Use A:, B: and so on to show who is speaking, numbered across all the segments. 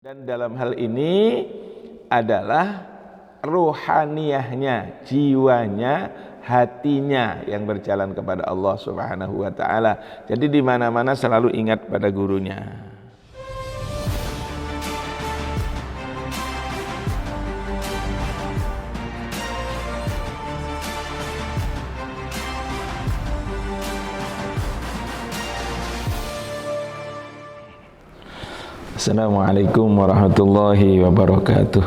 A: Dan dalam hal ini adalah ruhaniyahnya, jiwanya, hatinya yang berjalan kepada Allah Subhanahu wa taala. Jadi di mana-mana selalu ingat pada gurunya. Assalamualaikum warahmatullahi wabarakatuh.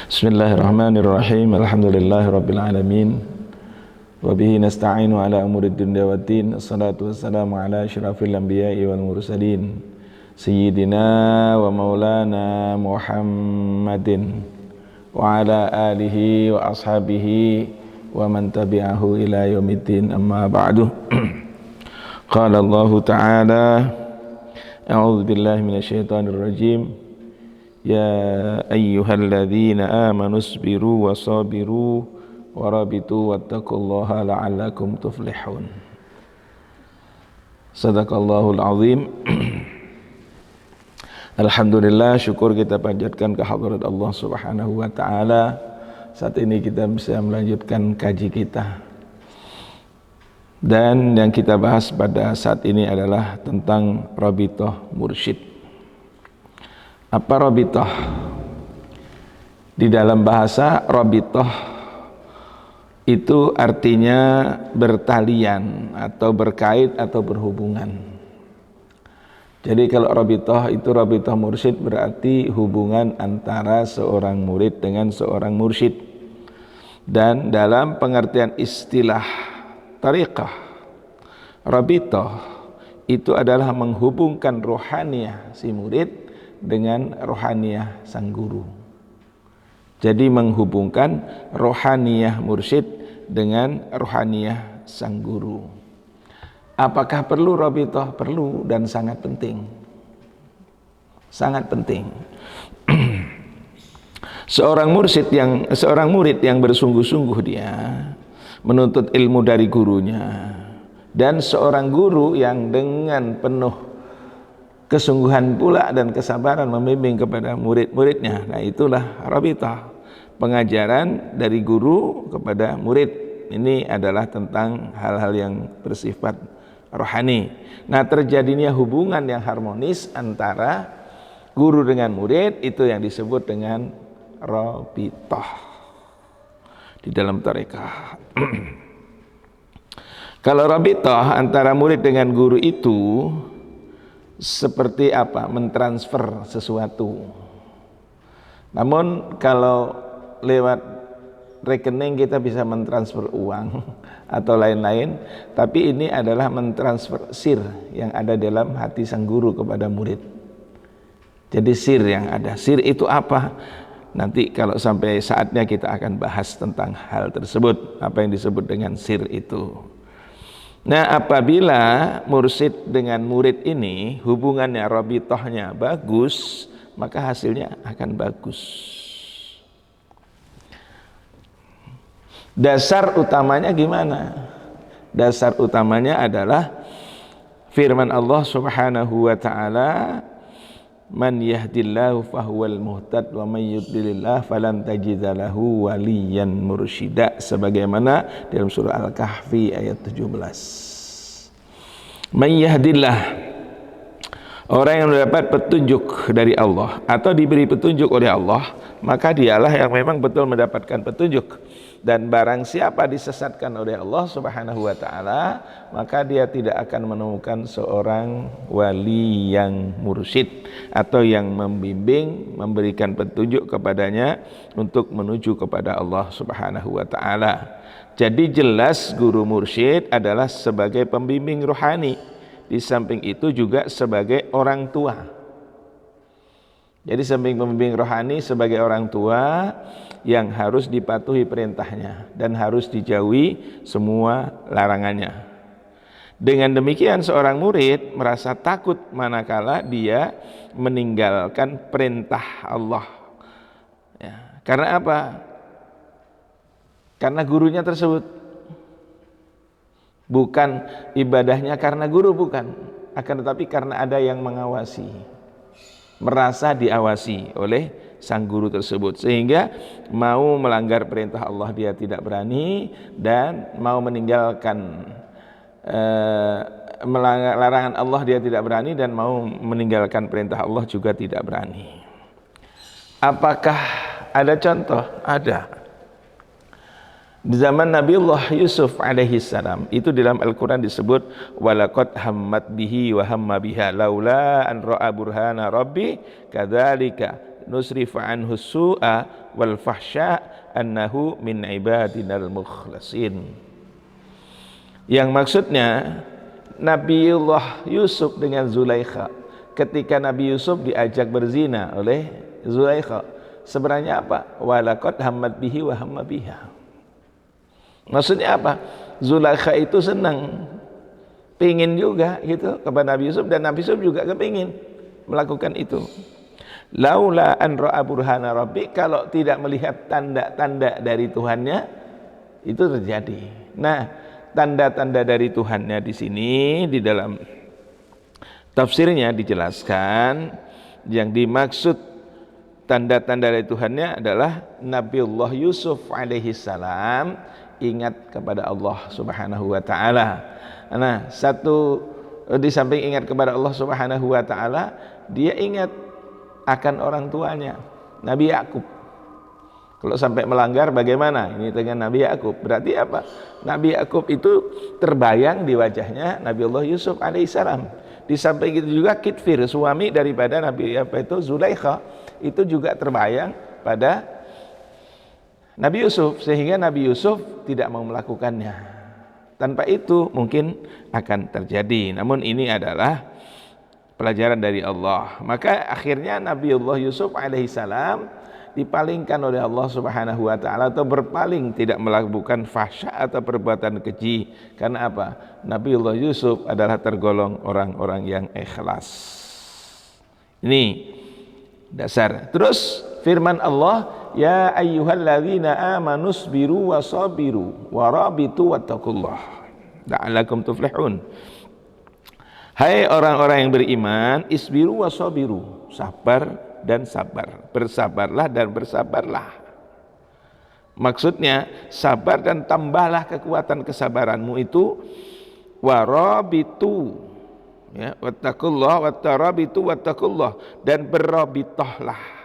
A: Bismillahirrahmanirrahim. Alhamdulillahirabbil alamin. Wa bihi nasta'inu ala umurid dunya waddin. Assalatu wassalamu ala asyrafil anbiya'i wal mursalin. Sayyidina wa maulana Muhammadin wa ala alihi wa ashabihi wa man tabi'ahu ila yaumiddin, amma ba'du. Qala Allah Ta'ala: A'udzu billahi minasyaitonir rajim. Ya ayyuhalladzina amanu isbiru wasabiru warabitu wattaqullaha la'allakum tuflihun. Sadaqallahul azim. Alhamdulillah, syukur kita panjatkan ke hadirat Allah Subhanahu wa taala. Saat ini kita bisa melanjutkan kaji kita. Dan yang kita bahas pada saat ini adalah tentang rabithah mursyid. Apa rabithah? Di dalam bahasa, rabithah itu artinya bertalian atau berkait atau berhubungan. Jadi kalau rabithah itu rabithah mursyid berarti hubungan antara seorang murid dengan seorang mursyid. Dan dalam pengertian istilah tariqah, rabithah itu adalah menghubungkan rohaniyah si murid dengan rohaniyah sang guru. Jadi menghubungkan rohaniyah mursyid dengan rohaniyah sang guru. Apakah perlu rabithah? Perlu dan sangat penting. Sangat penting. Seorang murid yang bersungguh-sungguh dia menuntut ilmu dari gurunya, dan seorang guru yang dengan penuh kesungguhan pula dan kesabaran membimbing kepada murid-muridnya. Nah, itulah rabithah, pengajaran dari guru kepada murid. Ini adalah tentang hal-hal yang bersifat rohani. Nah, terjadinya hubungan yang harmonis antara guru dengan murid, itu yang disebut dengan rabithah di dalam tarekah. Kalau rabithah antara murid dengan guru itu seperti apa? Mentransfer sesuatu. Namun kalau lewat rekening kita bisa mentransfer uang atau lain-lain, tapi ini adalah mentransfer sir yang ada dalam hati sang guru kepada murid. Jadi sir yang ada. Sir itu apa? Nanti kalau sampai saatnya kita akan bahas tentang hal tersebut, apa yang disebut dengan sir itu. Nah, apabila mursyid dengan murid ini hubungannya, rabithahnya bagus, maka hasilnya akan bagus. Dasar utamanya gimana? Dasar utamanya adalah firman Allah Subhanahu wa taala, Man yahdillahu fahuwal muhtad wa may yudlilillah falan tajida lahu waliyan mursyida, sebagaimana dalam surah Al-Kahfi ayat 17. Man yahdillah, orang yang mendapat petunjuk dari Allah atau diberi petunjuk oleh Allah, maka dialah yang memang betul mendapatkan petunjuk. Dan barang siapa disesatkan oleh Allah Subhanahu wa taala, maka dia tidak akan menemukan seorang wali yang mursyid atau yang membimbing, memberikan petunjuk kepadanya untuk menuju kepada Allah Subhanahu wa taala. Jadi jelas guru mursyid adalah sebagai pembimbing rohani, di samping itu juga sebagai orang tua. Jadi samping pembimbing rohani, sebagai orang tua yang harus dipatuhi perintahnya dan harus dijauhi semua larangannya. Dengan demikian seorang murid merasa takut manakala dia meninggalkan perintah Allah. Ya, karena apa? Karena gurunya tersebut. Bukan ibadahnya karena guru, bukan, akan tetapi karena ada yang mengawasi. merasa diawasi oleh sang guru tersebut, sehingga mau melanggar perintah Allah dia tidak berani, dan mau meninggalkan melanggar larangan Allah dia tidak berani, dan mau meninggalkan perintah Allah juga tidak berani. Apakah ada contoh? Ada. Di zaman Nabiullah Yusuf alaihi salam, itu dalam Al-Quran disebut walaqad hammat bihi wa hamma biha laula an ra'a burhana rabbi kadzalika nusrifa anhu su'a wal fahsya annahu min ibadinal mukhlasin. Yang maksudnya Nabiullah Yusuf dengan Zulaikha, ketika Nabi Yusuf diajak berzina oleh Zulaikha, sebenarnya apa? Walaqad hammat bihi wa hamma biha. Maksudnya apa? Zulaikha itu senang, pingin juga gitu kepada Nabi Yusuf, dan Nabi Yusuf juga kepingin melakukan itu. Laula an ra'a burhana rabbi, kalau tidak melihat tanda-tanda dari Tuhannya, itu terjadi. Nah, tanda-tanda dari Tuhannya di sini di dalam tafsirnya dijelaskan, yang dimaksud tanda-tanda dari Tuhannya adalah Nabiullah Yusuf alaihi salam ingat kepada Allah Subhanahu wa taala. Nah, satu di samping ingat kepada Allah Subhanahu wa taala, dia ingat akan orang tuanya, Nabi Yakub. Kalau sampai melanggar bagaimana? Ini dengan Nabi Yakub. Berarti apa? Nabi Yakub itu terbayang di wajahnya Nabiullah Yusuf alaihissalam. Di samping itu juga Kitfir, suami daripada Nabi Zulaikha, itu juga terbayang pada Nabi Yusuf, sehingga Nabi Yusuf tidak mau melakukannya. Tanpa itu mungkin akan terjadi. Namun ini adalah pelajaran dari Allah. Maka akhirnya Nabiullah Yusuf alaihissalam dipalingkan oleh Allah Subhanahu wa taala, atau berpaling tidak melakukan fahsya atau perbuatan keji. Karena apa? Nabiullah Yusuf adalah tergolong orang-orang yang ikhlas. Ini dasar. Terus firman Allah, ya ayyuhalladzina amanu sabiru wasabiru warabitu wattaqullah la'allakum tuflihun. Hai orang-orang yang beriman, isbiru wasabiru, sabar dan sabar, bersabarlah dan bersabarlah. Maksudnya sabar dan tambahlah kekuatan kesabaranmu itu, warabitu, ya, wattaqullah wattarabitu wattaqullah, dan berrabitahlah.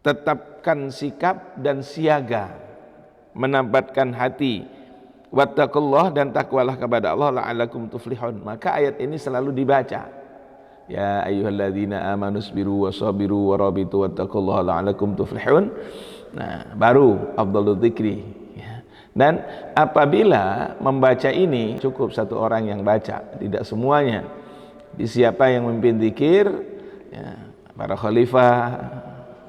A: Tetapkan sikap dan siaga, menambatkan hati, wattaqullah, dan takwalah kepada Allah, la'allakum tuflihun. Maka ayat ini selalu dibaca, ya ayyuhalladzina amanu sabiru wasabiru warabitu wattaqullaha la'allakum tuflihun. Nah, baru afdhalul dzikri, ya. Dan apabila membaca ini, cukup satu orang yang baca, tidak semuanya. Di siapa yang memimpin zikir, ya, para khalifah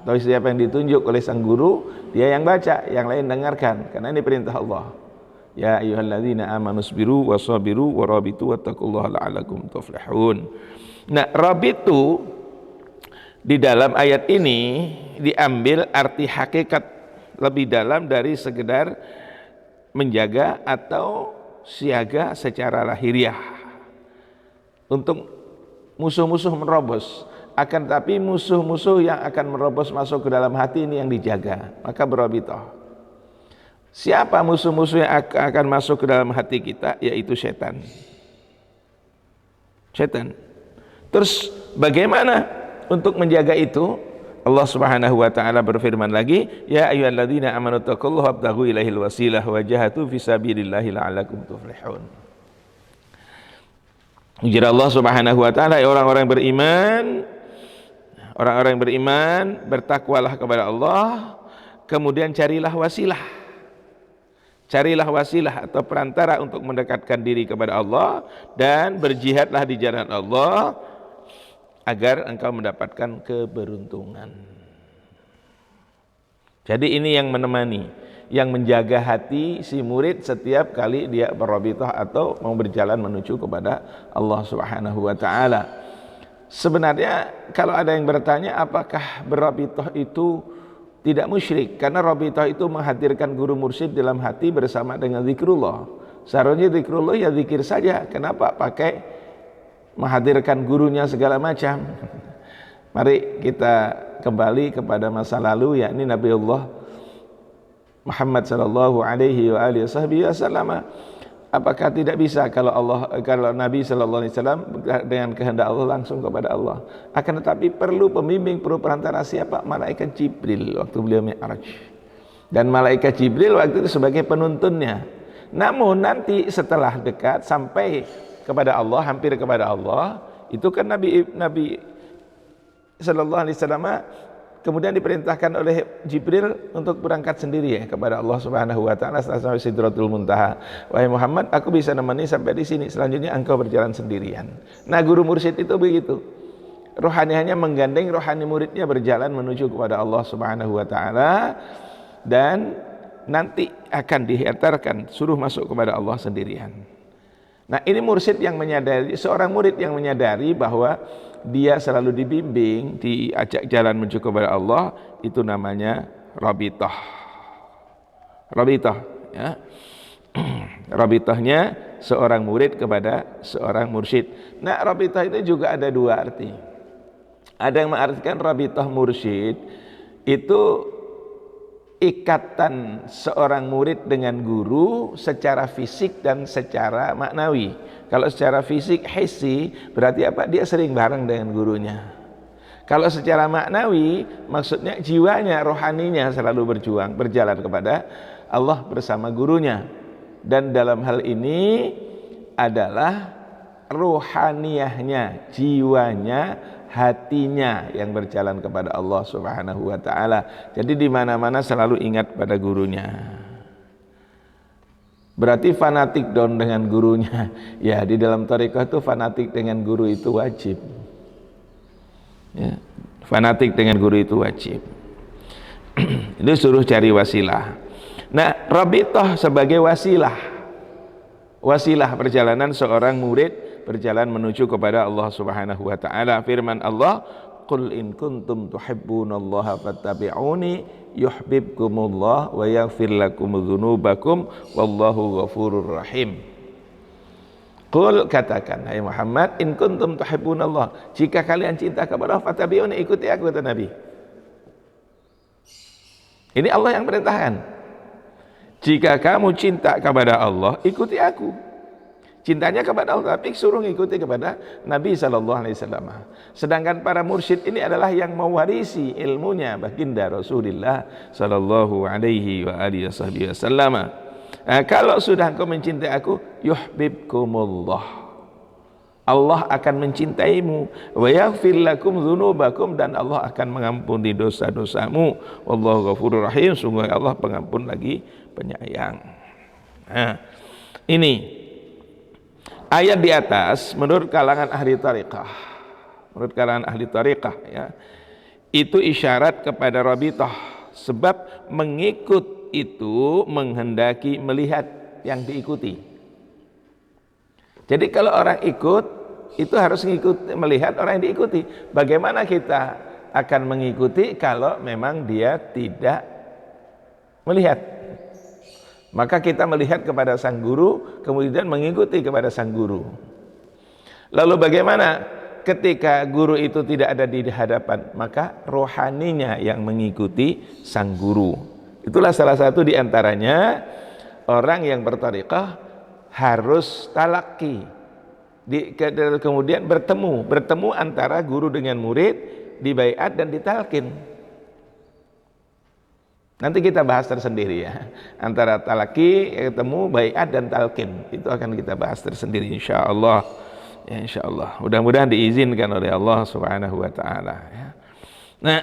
A: atau siapa yang ditunjuk oleh sang guru, dia yang baca, yang lain dengarkan, karena ini perintah Allah. Ya ayyuhalladzina amanu sabiru wasabiru warabitu wattaqullaha la'allakum tuflihun. Nah, rabitu di dalam ayat ini diambil arti hakikat lebih dalam dari sekedar menjaga atau siaga secara lahiriah untuk musuh-musuh menerobos. Akan tapi musuh-musuh yang akan merobos masuk ke dalam hati ini yang dijaga, maka berabitoh. Siapa musuh-musuh yang akan masuk ke dalam hati kita? Yaitu setan. Setan. Terus bagaimana untuk menjaga itu? Allah Subhanahu wa taala berfirman lagi, ya ayyuhalladzina amanu taqullaha wabtaghu ilaihil wasilah wajahatu fisabilillahi la'allakum tuflihun. Ujar Allah Subhanahu wa taala, ya orang-orang beriman, orang-orang yang beriman, bertakwalah kepada Allah, kemudian carilah wasilah. Carilah wasilah atau perantara untuk mendekatkan diri kepada Allah, dan berjihadlah di jalan Allah agar engkau mendapatkan keberuntungan. Jadi ini yang menemani, yang menjaga hati si murid setiap kali dia berrabithah atau mau berjalan menuju kepada Allah Subhanahu wa taala. Sebenarnya kalau ada yang bertanya apakah berrabithah itu tidak musyrik, karena rabithah itu menghadirkan guru mursyid dalam hati bersama dengan zikrullah. Seharusnya zikrullah ya zikir saja, kenapa pakai menghadirkan gurunya segala macam. Mari kita kembali kepada masa lalu, yakni Nabiullah Muhammad sallallahu alaihi wasallam. Apakah tidak bisa kalau Nabi sallallahu alaihi wasallam dengan kehendak Allah langsung kepada Allah? Akan tetapi perlu pembimbing, perlu perantara siapa? Malaikat Jibril waktu beliau Mi'raj. Dan malaikat Jibril waktu itu sebagai penuntunnya. Namun nanti setelah dekat sampai kepada Allah, hampir kepada Allah, itu kan Nabi sallallahu alaihi wasallam kemudian diperintahkan oleh Jibril untuk berangkat sendiri ya kepada Allah Subhanahu wa taala setelah sampai Sidratul Muntaha. Wahai Muhammad, aku bisa nemani sampai di sini, selanjutnya engkau berjalan sendirian. Nah, guru mursyid itu begitu. Rohaninya menggandeng rohani muridnya berjalan menuju kepada Allah Subhanahu wa taala, dan nanti akan dihantarkan suruh masuk kepada Allah sendirian. Nah, ini mursyid yang menyadari, seorang murid yang menyadari bahwa dia selalu dibimbing, diajak jalan menuju kepada Allah, itu namanya rabithah. Rabithah ya. Rabithahnya seorang murid kepada seorang mursyid. Nah, rabithah itu juga ada dua arti. Ada yang mengartikan rabithah mursyid itu ikatan seorang murid dengan guru secara fisik dan secara maknawi. Kalau secara fisik hissi berarti apa? Dia sering bareng dengan gurunya. Kalau secara maknawi maksudnya jiwanya, rohaninya selalu berjalan kepada Allah bersama gurunya. Dan dalam hal ini adalah rohaniyahnya, jiwanya, hatinya yang berjalan kepada Allah Subhanahu wa taala. Jadi di mana-mana selalu ingat pada gurunya. Berarti fanatik dong dengan gurunya. Ya, di dalam thariqah itu fanatik dengan guru itu wajib. Ya, fanatik dengan guru itu wajib. Itu suruh cari wasilah. Nah, rabithah sebagai wasilah. Wasilah perjalanan seorang murid berjalan menuju kepada Allah Subhanahu wa taala. Firman Allah, "Qul in kuntum tuhibbunallaha fattabi'uni yuhibbukumullah wa yaghfir lakum dzunubakum wallahu ghafurur rahim." Qul, katakan hai Muhammad, in kuntum tuhibbunallah, jika kalian cinta kepada Allah, fattabi'uni, ikuti aku, kata Nabi. Ini Allah yang perintahkan. Jika kamu cinta kepada Allah, ikuti aku. Cintanya kepada Allah, tapi suruh ikuti kepada Nabi sallallahu alaihi wasallam. Sedangkan para mursyid ini adalah yang mewarisi ilmunya baginda Rasulullah sallallahu alaihi wasallam. Nah, kalau sudah engkau mencintai aku, yuhibbukumullah, Allah akan mencintaimu, wa yaghfir lakum dzunubakum, dan Allah akan mengampuni dosa-dosamu, wallahu ghafurur rahim, sungguh Allah pengampun lagi penyayang. Nah, ini ayat di atas menurut kalangan ahli tariqah, ya, itu isyarat kepada rabithah, sebab mengikut itu menghendaki melihat yang diikuti. Jadi kalau orang ikut itu harus melihat orang yang diikuti. Bagaimana kita akan mengikuti kalau memang dia tidak melihat? Maka kita melihat kepada sang guru, kemudian mengikuti kepada sang guru. Lalu bagaimana ketika guru itu tidak ada di hadapan? Maka rohaninya yang mengikuti sang guru. Itulah salah satu di antaranya orang yang berthariqah harus talaki, kemudian bertemu antara guru dengan murid, dibaiat dan ditalkin. Nanti kita bahas tersendiri ya, antara talaki, ketemu, baiat dan talkin, itu akan kita bahas tersendiri insyaallah. Ya, insyaallah. Mudah-mudahan diizinkan oleh Allah Subhanahu wa taala ya. Nah,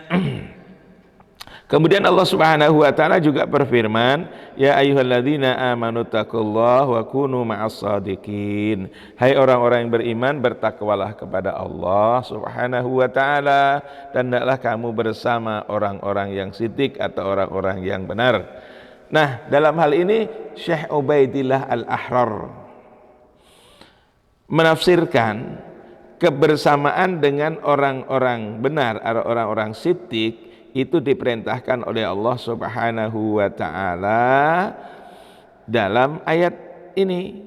A: kemudian Allah Subhanahu wa taala juga berfirman, ya ayyuhalladzina amanu taqullaha wa kunu ma'as shadiqin. Hai orang-orang yang beriman, bertakwalah kepada Allah Subhanahu wa taala dan hendaklah kamu bersama orang-orang yang siddiq atau orang-orang yang benar. Nah, dalam hal ini Syekh Ubaidillah Al-Ahrar menafsirkan kebersamaan dengan orang-orang benar, orang-orang siddiq itu diperintahkan oleh Allah Subhanahu wa taala dalam ayat ini.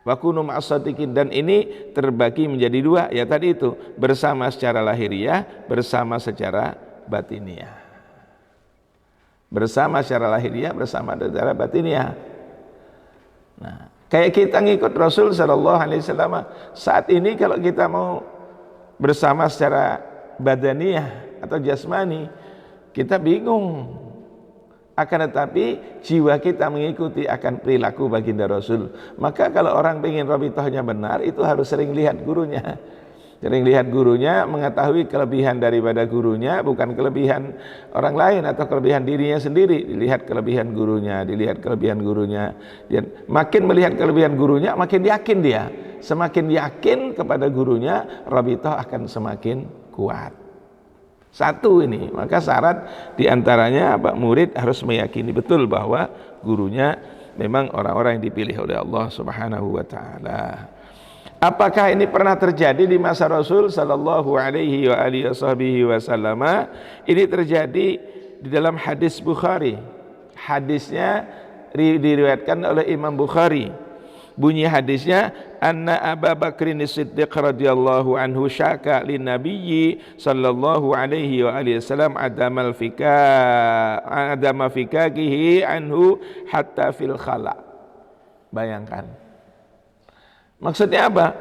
A: Wa kunu ma'as-shadiqin, dan ini terbagi menjadi dua, ya tadi itu, bersama secara lahiriah, bersama secara batiniah. Bersama secara lahiriah, bersama secara batiniah. Nah, kayak kita ngikut Rasul sallallahu alaihi wasallam, saat ini kalau kita mau bersama secara badaniyah atau jasmani, kita bingung. Akan tetapi jiwa kita mengikuti akan perilaku baginda Rasul. Maka kalau orang ingin rabithahnya benar, itu harus sering lihat gurunya. Sering lihat gurunya, mengetahui kelebihan daripada gurunya, bukan kelebihan orang lain atau kelebihan dirinya sendiri. Dilihat kelebihan gurunya, dilihat kelebihan gurunya. Dan makin melihat kelebihan gurunya, makin yakin dia. Semakin yakin kepada gurunya, rabithah akan semakin kuat. Satu ini, maka syarat diantaranya murid harus meyakini betul bahwa gurunya memang orang-orang yang dipilih oleh Allah Subhanahu wa ta'ala. Apakah ini pernah terjadi di masa Rasul sallallahu alaihi wasallam? Ini terjadi di dalam hadis Bukhari. Hadisnya diriwayatkan oleh Imam Bukhari. Bunyi hadisnya, anna Abu Bakrin Siddiq radhiyallahu anhu syaka lin nabiyyi sallallahu alaihi wasallam adama fikakihi anhu hatta fil khala. Bayangkan. Maksudnya apa?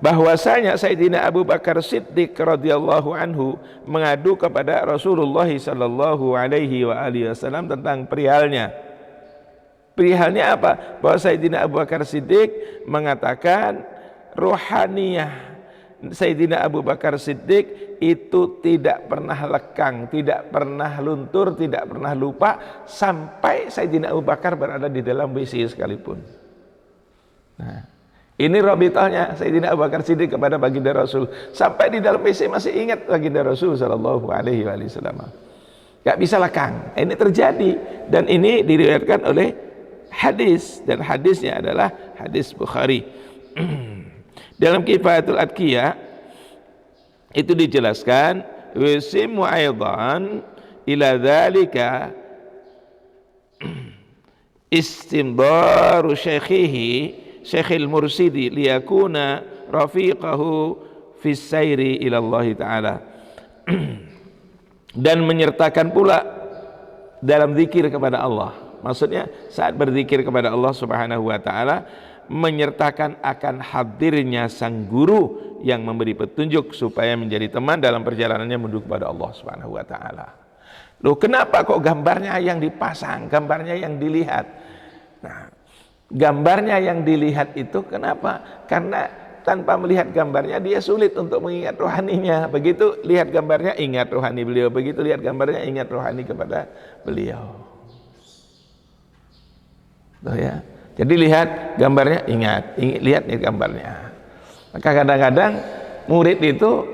A: Bahwasanya Sayyidina Abu Bakar Siddiq radhiyallahu anhu mengadu kepada Rasulullah sallallahu alaihi wasallam tentang perihalnya. Perihalnya apa? Bahwa Sayyidina Abu Bakar Siddiq mengatakan rohaniyah Sayyidina Abu Bakar Siddiq itu tidak pernah lekang, tidak pernah luntur, tidak pernah lupa sampai Sayyidina Abu Bakar berada di dalam WC sekalipun. Nah, ini rabithahnya Sayyidina Abu Bakar Siddiq kepada baginda Rasul, sampai di dalam WC masih ingat baginda Rasul sallallahu alaihi wasallam. Gak bisa lekang. Ini terjadi dan ini diriwayatkan oleh hadis, dan hadisnya adalah hadis Bukhari. Dalam Kifayatul Adqiyah itu dijelaskan, wasimu aidan ila dzalika istimdaru Syekhil Mursidi liyakuna rafiqahu fis sayri ila Allah taala. Dan menyertakan pula dalam zikir kepada Allah. Maksudnya saat berzikir kepada Allah Subhanahu wa ta'ala, menyertakan akan hadirnya sang guru yang memberi petunjuk supaya menjadi teman dalam perjalanannya menuju kepada Allah Subhanahu wa ta'ala. Loh, kenapa kok gambarnya yang dipasang, gambarnya yang dilihat? Nah, gambarnya yang dilihat itu kenapa? Karena tanpa melihat gambarnya dia sulit untuk mengingat rohaninya. Begitu lihat gambarnya ingat rohani beliau, begitu lihat gambarnya ingat rohani kepada beliau. Tuh ya. Jadi lihat gambarnya ingat lihat nih gambarnya. Maka kadang-kadang murid itu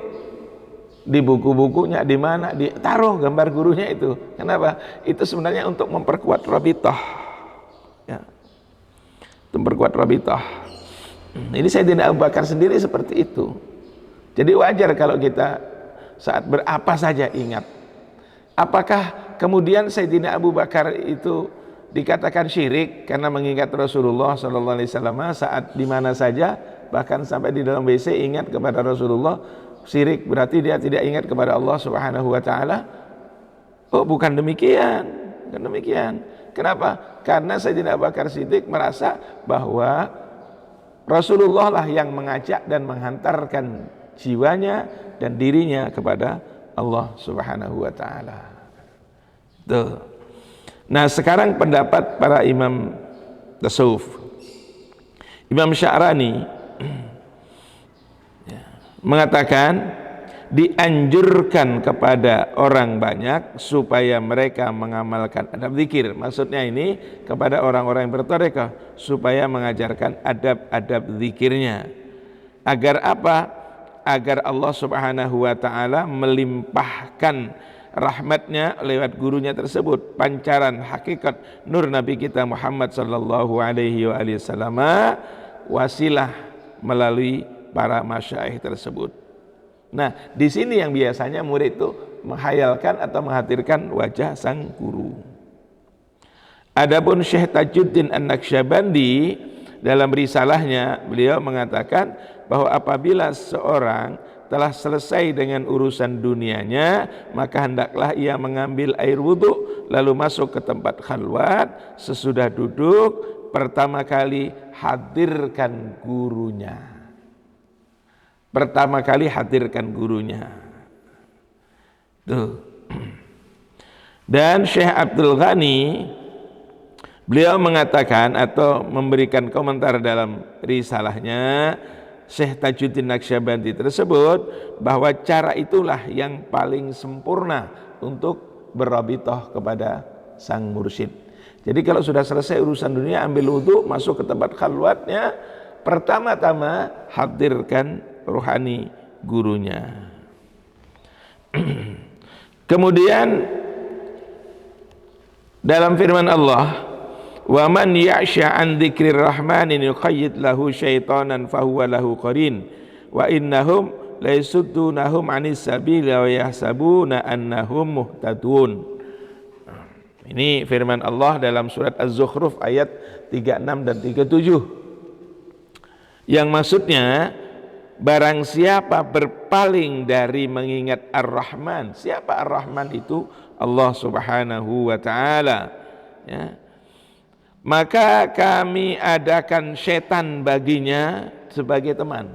A: di buku-bukunya di mana ditaruh gambar gurunya itu. Kenapa? Itu sebenarnya untuk memperkuat rabithah. Ya. Memperkuat rabithah. Ini Sayyidina Abu Bakar sendiri seperti itu. Jadi wajar kalau kita saat berapa saja ingat. Apakah kemudian Sayyidina Abu Bakar itu dikatakan syirik karena mengingat Rasulullah sallallahu alaihi wasallam saat di mana saja, bahkan sampai di dalam WC ingat kepada Rasulullah? Syirik berarti dia tidak ingat kepada Allah Subhanahu wa taala? Oh, bukan demikian. Bukan demikian. Kenapa? Karena Sayyidina Abu Bakar Siddiq merasa bahwa Rasulullah lah yang mengajak dan menghantarkan jiwanya dan dirinya kepada Allah Subhanahu wa taala. Tuh. Nah, sekarang pendapat para imam tasawuf. Imam Sya'rani mengatakan dianjurkan kepada orang banyak supaya mereka mengamalkan adab zikir. Maksudnya ini kepada orang-orang yang bertarekah supaya mengajarkan adab-adab zikirnya. Agar apa? Agar Allah Subhanahu wa ta'ala melimpahkan rahmatnya lewat gurunya tersebut, pancaran hakikat nur Nabi kita Muhammad sallallahu alaihi wasallam, wasilah melalui para masyaikh tersebut. Nah, di sini yang biasanya murid itu menghayalkan atau menghadirkan wajah sang guru. Adapun Syekh Tajuddin An-Naqsyabandi dalam risalahnya beliau mengatakan bahwa apabila seorang telah selesai dengan urusan dunianya, maka hendaklah ia mengambil air wudhu lalu masuk ke tempat khalwat. Sesudah duduk, pertama kali hadirkan gurunya. Pertama kali hadirkan gurunya. Tuh. Dan Syekh Abdul Ghani beliau mengatakan atau memberikan komentar dalam risalahnya Syekh Tajuddin Naqsyabandi tersebut, bahwa cara itulah yang paling sempurna untuk berrabithah kepada sang mursyid. Jadi kalau sudah selesai urusan dunia, ambil wudhu, masuk ke tempat khalwatnya, pertama-tama hadirkan rohani gurunya. Kemudian dalam firman Allah, wa man ya'sha an dzikrir rahmanin yuqayyid lahu syaitanan fahuwa lahu qarin wa innahum la yasuddunahum 'anis sabili wa yahsabuna annahum muhtadun. Ini firman Allah dalam surat Az-Zukhruf ayat 36 dan 37. Yang maksudnya, barang siapa berpaling dari mengingat Ar-Rahman. Siapa Ar-Rahman itu? Allah Subhanahu wa ta'ala, ya. Maka kami adakan setan baginya sebagai teman.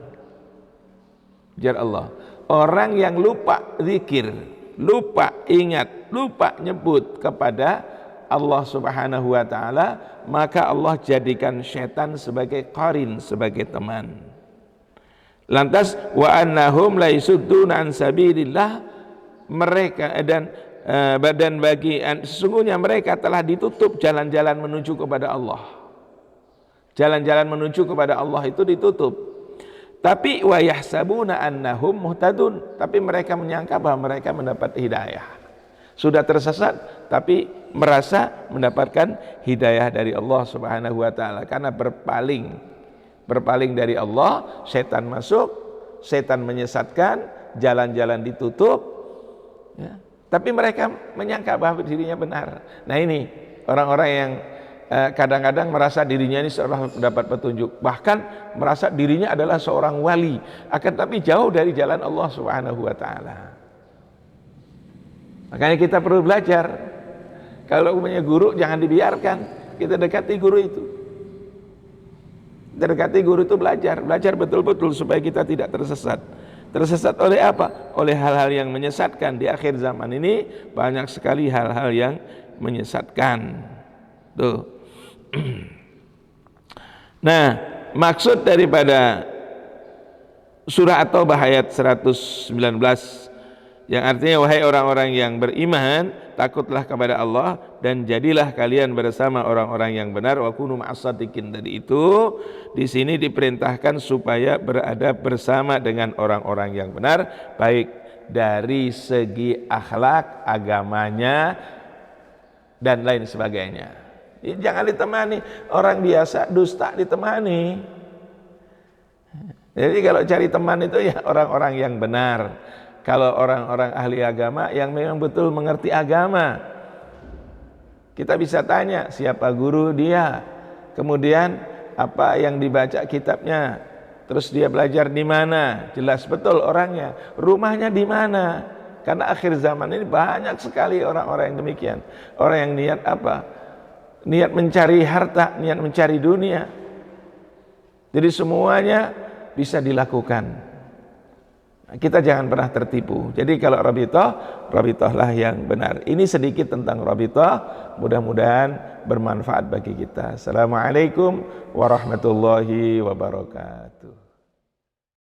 A: Jar Allah, orang yang lupa zikir, lupa ingat, lupa nyebut kepada Allah Subhanahu wa ta'ala, maka Allah jadikan setan sebagai qarin, sebagai teman. Lantas wa annahum la yasudduna an sabilillah, mereka dan bagi sesungguhnya mereka telah ditutup jalan-jalan menuju kepada Allah. Jalan-jalan menuju kepada Allah itu ditutup. Tapi wa yahsabuna annahum muhtadun, tapi mereka menyangka bahwa mereka mendapat hidayah. Sudah tersesat tapi merasa mendapatkan hidayah dari Allah Subhanahu wa ta'ala karena berpaling dari Allah, setan masuk, setan menyesatkan, jalan-jalan ditutup, ya. Tapi mereka menyangka bahwa dirinya benar. Nah ini orang-orang yang kadang-kadang merasa dirinya ini seorang mendapat petunjuk, bahkan merasa dirinya adalah seorang wali, akan tapi jauh dari jalan Allah Subhanahu wa ta'ala. Makanya kita perlu belajar. Kalau punya guru jangan dibiarkan, kita dekati guru itu. Dekati guru itu belajar betul-betul supaya kita tidak tersesat. Tersesat oleh apa? Oleh hal-hal yang menyesatkan. Di akhir zaman ini banyak sekali hal-hal yang menyesatkan. Tuh. Nah, maksud daripada surah At-Taubah ayat 119 yang artinya, wahai orang-orang yang beriman, takutlah kepada Allah dan jadilah kalian bersama orang-orang yang benar, wa kunu ma'as-shadiqin. Tadi itu di sini diperintahkan supaya berada bersama dengan orang-orang yang benar, baik dari segi akhlak, agamanya dan lain sebagainya. Jangan ditemani orang biasa, dusta ditemani. Jadi kalau cari teman itu ya orang-orang yang benar. Kalau orang-orang ahli agama yang memang betul mengerti agama, kita bisa tanya siapa guru dia, kemudian apa yang dibaca kitabnya, terus dia belajar di mana, jelas betul orangnya, rumahnya di mana. Karena akhir zaman ini banyak sekali orang-orang yang demikian, orang yang niat apa? Niat mencari harta, niat mencari dunia. Jadi semuanya bisa dilakukan. Kita jangan pernah tertipu. Jadi kalau rabithahlah yang benar. Ini sedikit tentang rabithah, mudah-mudahan bermanfaat bagi kita. Assalamualaikum warahmatullahi wabarakatuh.